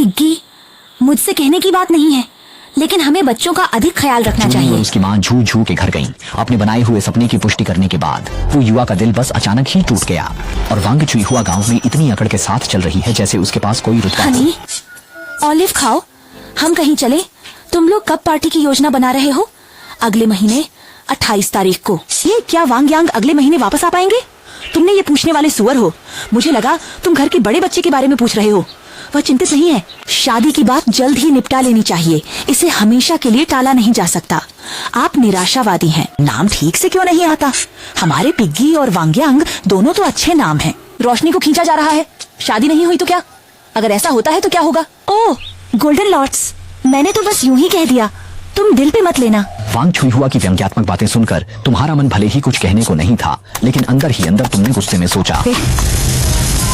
Piggy, मुझसे कहने की बात नहीं है, लेकिन हमें बच्चों का अधिक ख्याल रखना चाहिए। और उसकी माँ झू झू के घर गईं। अपने बनाए हुए सपने की पुष्टि करने के बाद वो युवा का दिल बस अचानक ही टूट गया और वांग चुई हुआ गांव में इतनी अकड़ के साथ चल रही है जैसे उसके पास कोई रुतबा हो। हनी, ऑलिव खाओ, हम कहीं चले। तुम लोग कब पार्टी की योजना बना रहे हो? अगले महीने 28 तारीख को। ये क्या वांग यांग अगले महीने वापस आ पाएंगे? तुमने ये पूछने वाले सुअर हो। मुझे लगा तुम घर के बड़े बच्चे के बारे में पूछ रहे हो। वह चिंतित नहीं है। शादी की बात जल्द ही निपटा लेनी चाहिए। इसे हमेशा के लिए टाला नहीं जा सकता। आप निराशावादी हैं। नाम ठीक से क्यों नहीं आता? हमारे पिग्गी और वांग यांग दोनों तो अच्छे नाम हैं। रोशनी को खींचा जा रहा है। शादी नहीं हुई तो क्या? अगर ऐसा होता है तो क्या होगा? ओह, गोल्डन लॉर्ड्स, मैंने तो बस यूं ही कह दिया, तुम दिल पे मत लेना। वांग छुई हुआ की व्यंग्यात्मक बातें सुनकर तुम्हारा मन भले ही कुछ कहने को नहीं था, लेकिन अंदर ही अंदर तुमने गुस्से में सोचा,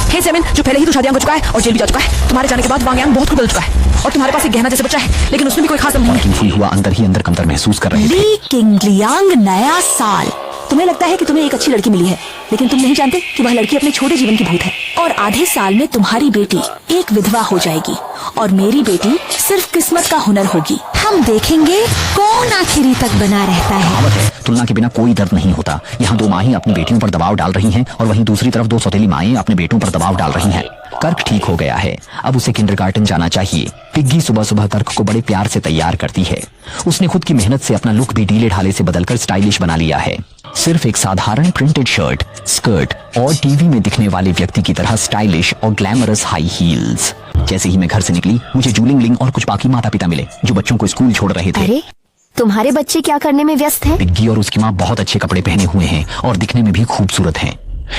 हे सेमिन, जो पहले ही तो शादियां हो चुका है और जेल भी जा चुका है। तुम्हारे जाने के बाद वांग यांग बहुत बदल चुका है और तुम्हारे पास एक गहना जैसे बच्चा है, लेकिन उसमें भी कोई खास दम नहीं है। छुई हुआ अंदर ही अंदर कमतर महसूस कर रहे थे। ली किंगलियांग नया साल। तुम्हें लगता है कि तुम्हें एक अच्छी लड़की मिली है, लेकिन तुम नहीं जानते कि वह लड़की अपने छोटे जीवन की भूत है। और आधे साल में तुम्हारी बेटी एक विधवा हो जाएगी और मेरी बेटी सिर्फ किस्मत का हुनर होगी। हम देखेंगे कौन आखिरी तक बना रहता है। कहावत है, तुलना के बिना कोई दर्द नहीं होता। यहाँ दो माएं अपनी बेटियों पर दबाव डाल रही हैं और वहीं दूसरी तरफ दो सौतेली माएं अपने बेटों पर दबाव डाल रही हैं। कर्क ठीक हो गया है, अब उसे किंडरगार्टन जाना चाहिए। पिग्गी सुबह सुबह कर्क को बड़े प्यार से तैयार करती है। उसने खुद की मेहनत से अपना लुक भी ढीले ढाले से बदलकर स्टाइलिश बना लिया है। सिर्फ एक साधारण प्रिंटेड शर्ट, स्कर्ट और टीवी में दिखने वाले व्यक्ति की तरह स्टाइलिश और ग्लैमरस हाई हील्स। जैसे ही मैं घर से निकली, मुझे जूलिंग लिंग और कुछ बाकी माता पिता मिले जो बच्चों को स्कूल छोड़ रहे थे। अरे, तुम्हारे बच्चे क्या करने में व्यस्त हैं? पिग्गी और उसकी माँ बहुत अच्छे कपड़े पहने हुए हैं और दिखने में भी खूबसूरत हैं।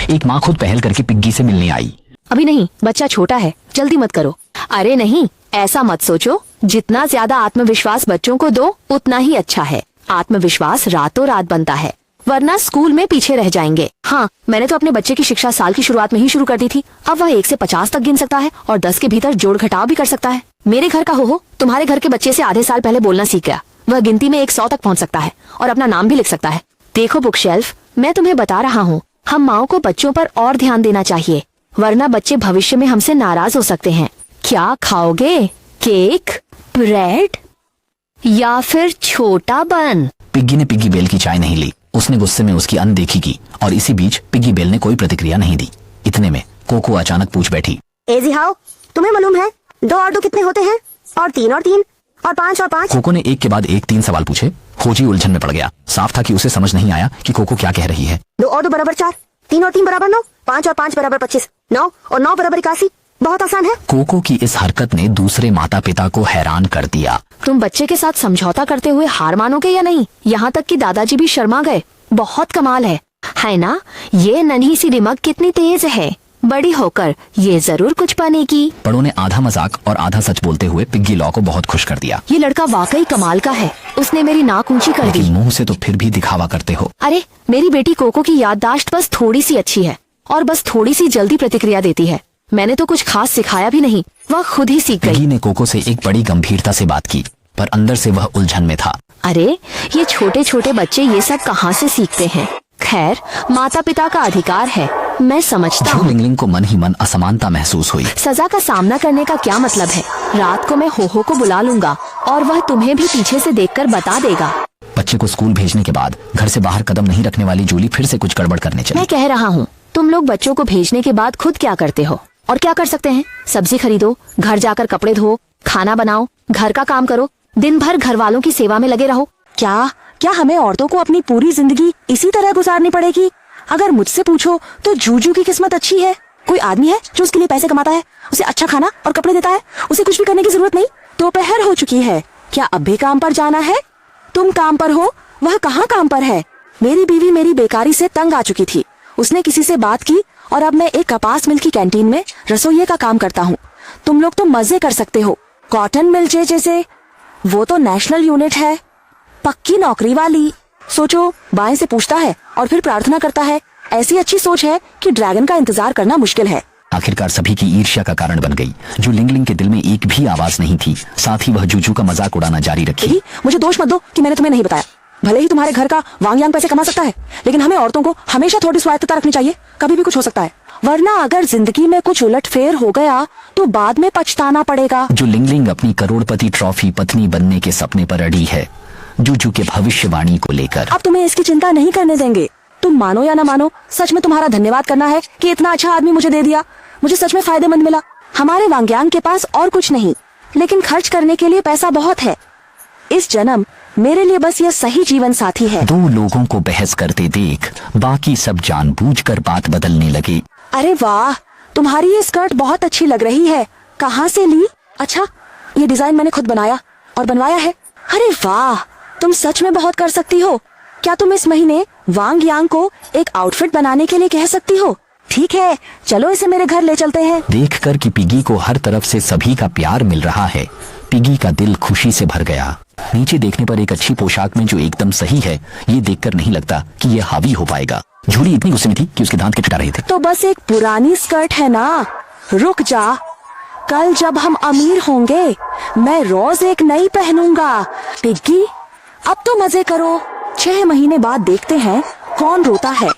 एक माँ खुद पहल करके पिग्गी से मिलने आई। अभी नहीं, बच्चा छोटा है, जल्दी मत करो। अरे नहीं, ऐसा मत सोचो। जितना ज्यादा आत्मविश्वास बच्चों को दो, उतना ही अच्छा है। आत्मविश्वास रातों रात बनता है, वरना स्कूल में पीछे रह जाएंगे। हाँ, मैंने तो अपने बच्चे की शिक्षा साल की शुरुआत में ही शुरू कर दी थी। अब वह 1 से 50 तक गिन सकता है और 10 के भीतर जोड़ घटाव भी कर सकता है। मेरे घर का हो तुम्हारे घर के बच्चे से आधे साल पहले बोलना सीख गया। वह गिनती में 100 तक पहुँच सकता है और अपना नाम भी लिख सकता है। देखो बुक शेल्फ, मैं तुम्हें बता रहा हूँ, हम माओ को बच्चों पर और ध्यान देना चाहिए, वरना बच्चे भविष्य में हमसे नाराज हो सकते हैं। क्या खाओगे? केक, ब्रेड या फिर छोटा बन? पिग्गी ने पिग्गी बेल की चाय नहीं ली। उसने गुस्से में उसकी अनदेखी की और इसी बीच पिग्गी बेल ने कोई प्रतिक्रिया नहीं दी। इतने में कोको अचानक पूछ बैठी, एजी हाउ, तुम्हें मालूम है 2 और 2 कितने होते हैं? और 3 और 3 और 5 और 5? कोको ने एक के बाद एक 3 सवाल पूछे। खोजी उलझन में पड़ गया। साफ था कि उसे समझ नहीं आया कि कोको क्या कह रही है। 2 और 2 बराबर 4, 3 और 3 बराबर 9, 5 और 5 बराबर 25, 9 और 9 बराबर 81। बहुत आसान है। कोको की इस हरकत ने दूसरे माता पिता को हैरान कर दिया। तुम बच्चे के साथ समझौता करते हुए हार मानोगे या नहीं? यहाँ तक कि दादाजी भी शर्मा गए। बहुत कमाल है ना? ये नन्ही सी दिमाग कितनी तेज है। बड़ी होकर ये जरूर कुछ बनेगी। बड़ों ने आधा मजाक और आधा सच बोलते हुए पिग्गी लॉ को बहुत खुश कर दिया। ये लड़का वाकई कमाल का है। उसने मेरी नाक ऊंची कर दी। लेकिन मुंह से तो फिर भी दिखावा करते हो। अरे, मेरी बेटी कोको की याददाश्त बस थोड़ी सी अच्छी है और बस थोड़ी सी जल्दी प्रतिक्रिया देती है। मैंने तो कुछ खास सिखाया भी नहीं, वह खुद ही सीख गई। पिग्गी ने कोको से एक बड़ी गंभीरता से बात की, पर अंदर से वह उलझन में था। अरे, ये छोटे छोटे बच्चे ये सब कहाँ से सीखते हैं? खैर, माता पिता का अधिकार है, मैं समझता हूँ। लिंगलिंग को मन ही मन असमानता महसूस हुई। सजा का सामना करने का क्या मतलब है? रात को मैं हो को बुला लूंगा और वह तुम्हें भी पीछे से देखकर बता देगा। बच्चे को स्कूल भेजने के बाद घर से बाहर कदम नहीं रखने वाली जूली फिर से कुछ गड़बड़ करने चली। मैं कह रहा हूँ, तुम लोग बच्चों को भेजने के बाद खुद क्या करते हो और क्या कर सकते हैं? सब्जी खरीदो, घर जाकर कपड़े धो, खाना बनाओ, घर का काम करो, दिन भर घर वालों की सेवा में लगे रहो। क्या हमें औरतों को अपनी पूरी जिंदगी इसी तरह गुजारनी पड़ेगी? अगर मुझसे पूछो तो जूजू की किस्मत अच्छी है। कोई आदमी है जो उसके लिए पैसे कमाता है, उसे अच्छा खाना और कपड़े देता है, उसे कुछ भी करने की जरूरत नहीं। दोपहर हो चुकी है, क्या अब भी काम पर जाना है? तुम काम पर हो, वह कहाँ काम पर है? मेरी बीवी मेरी बेकारी से तंग आ चुकी थी। उसने किसी से बात की और अब मैं एक कपास मिल की कैंटीन में रसोइये का काम करता हूँ। तुम लोग तो मजे कर सकते हो। कॉटन मिल जैसे, वो तो नेशनल यूनिट है, पक्की नौकरी वाली। सोचो, बाएं से पूछता है और फिर प्रार्थना करता है। ऐसी अच्छी सोच है कि ड्रैगन का इंतजार करना मुश्किल है। आखिरकार सभी की ईर्ष्या का कारण बन गई। जो लिंगलिंग के दिल में एक भी आवाज नहीं थी, साथ ही वह जूजू का मजाक उड़ाना जारी रखी। मुझे दोष मत दो कि मैंने तुम्हें नहीं बताया। भले ही तुम्हारे घर का वांग यांग पैसे कमा सकता है, लेकिन हमें औरतों को हमेशा थोड़ी स्वायत्तता रखनी चाहिए। कभी भी कुछ हो सकता है वरना अगर जिंदगी में कुछ उलटफेर हो गया तो बाद में पछताना पड़ेगा। जो लिंगलिंग अपनी करोड़पति ट्रॉफी पत्नी बनने के सपने पर अड़ी है, जूजू के भविष्यवाणी को लेकर। अब तुम्हें इसकी चिंता नहीं करने देंगे। तुम मानो या ना मानो, सच में तुम्हारा धन्यवाद करना है कि इतना अच्छा आदमी मुझे दे दिया। मुझे सच में फायदेमंद मिला। हमारे वांग्यांग के पास और कुछ नहीं, लेकिन खर्च करने के लिए पैसा बहुत है। इस जन्म मेरे लिए बस यह सही जीवन साथी है। दो लोगों को बहस करते देख बाकी सब जानबूझकर बात बदलने लगे। अरे वाह, तुम्हारी ये स्कर्ट बहुत अच्छी लग रही है। कहाँ से ली? अच्छा, ये डिजाइन मैंने खुद बनाया और बनवाया है। अरे वाह, तुम सच में बहुत कर सकती हो। क्या तुम इस महीने वांग यांग को एक आउटफिट बनाने के लिए कह सकती हो? ठीक है, चलो इसे मेरे घर ले चलते हैं। देखकर कि पिगी को हर तरफ से सभी का प्यार मिल रहा है, पिगी का दिल खुशी से भर गया। नीचे देखने पर एक अच्छी पोशाक में जो एकदम सही है, ये देखकर नहीं लगता कि ये हावी हो पाएगा। झूली इतनी गुस्से में थी कि उसके दांत खटखटा रहे थे। तो बस एक पुरानी स्कर्ट है ना, रुक जा। कल जब हम अमीर होंगे मैं रोज एक नई पहनूंगा। पिग्गी, अब तो मजे करो। 6 महीने बाद देखते हैं कौन रोता है।